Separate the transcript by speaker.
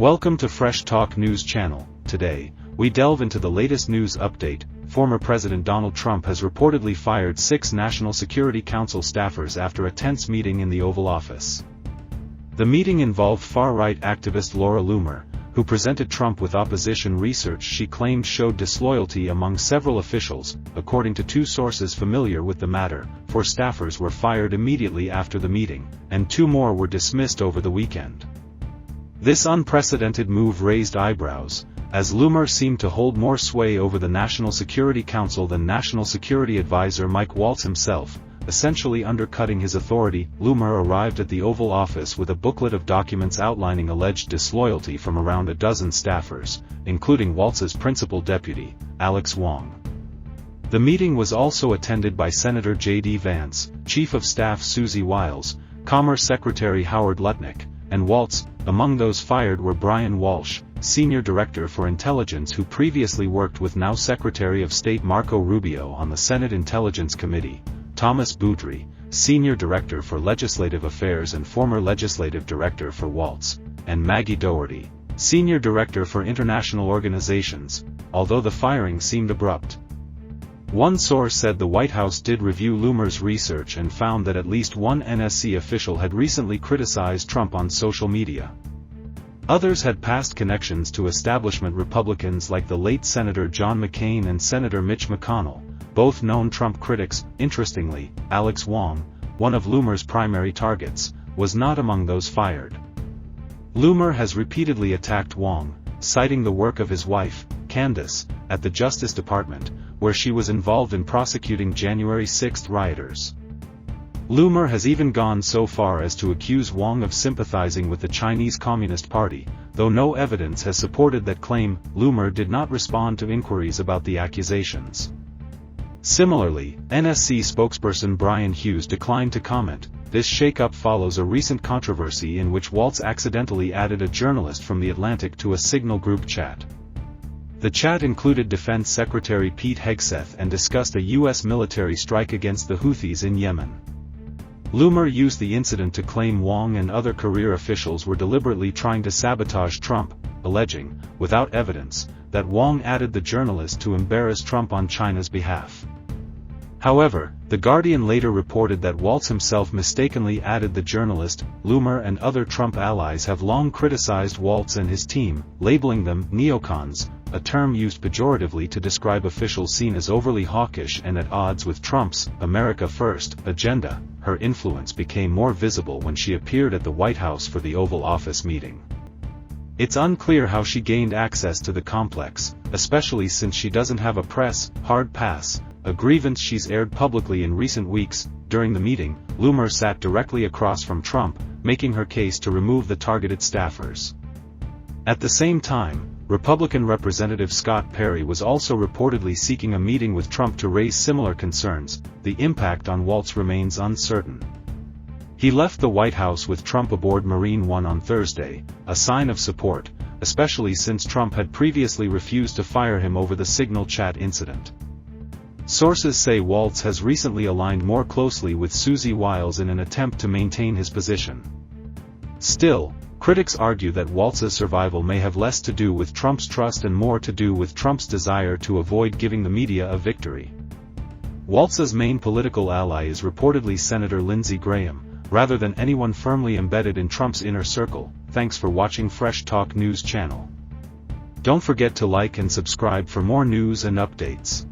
Speaker 1: Welcome to Fresh Talk News Channel. Today, we delve into the latest news update. Former President Donald Trump has reportedly fired 6 National Security Council staffers after a tense meeting in the Oval Office. The meeting involved far-right activist Laura Loomer, who presented Trump with opposition research she claimed showed disloyalty among several officials. According to 2 sources familiar with the matter, 4 staffers were fired immediately after the meeting, and 2 more were dismissed over the weekend. This unprecedented move raised eyebrows, as Loomer seemed to hold more sway over the National Security Council than National Security Advisor Mike Waltz himself, essentially undercutting his authority. Loomer arrived at the Oval Office with a booklet of documents outlining alleged disloyalty from around a dozen staffers, including Waltz's principal deputy, Alex Wong. The meeting was also attended by Senator J.D. Vance, Chief of Staff Susie Wiles, Commerce Secretary Howard Lutnick, and Waltz. Among those fired were Brian Walsh, Senior Director for Intelligence who previously worked with now Secretary of State Marco Rubio on the Senate Intelligence Committee, Thomas Boudry, Senior Director for Legislative Affairs and former Legislative Director for Waltz, and Maggie Doherty, Senior Director for International Organizations, although the firing seemed abrupt. One source said the White House did review Loomer's research and found that at least one NSC official had recently criticized Trump on social media. Others had past connections to establishment Republicans like the late Senator John McCain and Senator Mitch McConnell, both known Trump critics. Interestingly, Alex Wong, one of Loomer's primary targets, was not among those fired. Loomer has repeatedly attacked Wong, citing the work of his wife, Candace, at the Justice Department, where she was involved in prosecuting January 6 rioters. Loomer has even gone so far as to accuse Wong of sympathizing with the Chinese Communist Party, though no evidence has supported that claim. Loomer did not respond to inquiries about the accusations. Similarly, NSC spokesperson Brian Hughes declined to comment. This shakeup follows a recent controversy in which Waltz accidentally added a journalist from The Atlantic to a Signal group chat. The chat included Defense Secretary Pete Hegseth and discussed a U.S. military strike against the Houthis in Yemen. Loomer used the incident to claim Wong and other career officials were deliberately trying to sabotage Trump, alleging, without evidence, that Wong added the journalist to embarrass Trump on China's behalf. However, The Guardian later reported that Waltz himself mistakenly added the journalist. Loomer and other Trump allies have long criticized Waltz and his team, labeling them neocons, a term used pejoratively to describe officials seen as overly hawkish and at odds with Trump's America First agenda. Her influence became more visible when she appeared at the White House for the Oval Office meeting. It's unclear how she gained access to the complex, especially since she doesn't have a press hard pass, a grievance she's aired publicly in recent weeks. During the meeting, Loomer sat directly across from Trump, making her case to remove the targeted staffers. At the same time, Republican Representative Scott Perry was also reportedly seeking a meeting with Trump to raise similar concerns. The impact on Waltz remains uncertain. He left the White House with Trump aboard Marine One on Thursday, a sign of support, especially since Trump had previously refused to fire him over the Signal chat incident. Sources say Waltz has recently aligned more closely with Susie Wiles in an attempt to maintain his position. Still, critics argue that Waltz's survival may have less to do with Trump's trust and more to do with Trump's desire to avoid giving the media a victory. Waltz's main political ally is reportedly Senator Lindsey Graham, rather than anyone firmly embedded in Trump's inner circle. Thanks for watching Fresh Talk News Channel. Don't forget to like and subscribe for more news and updates.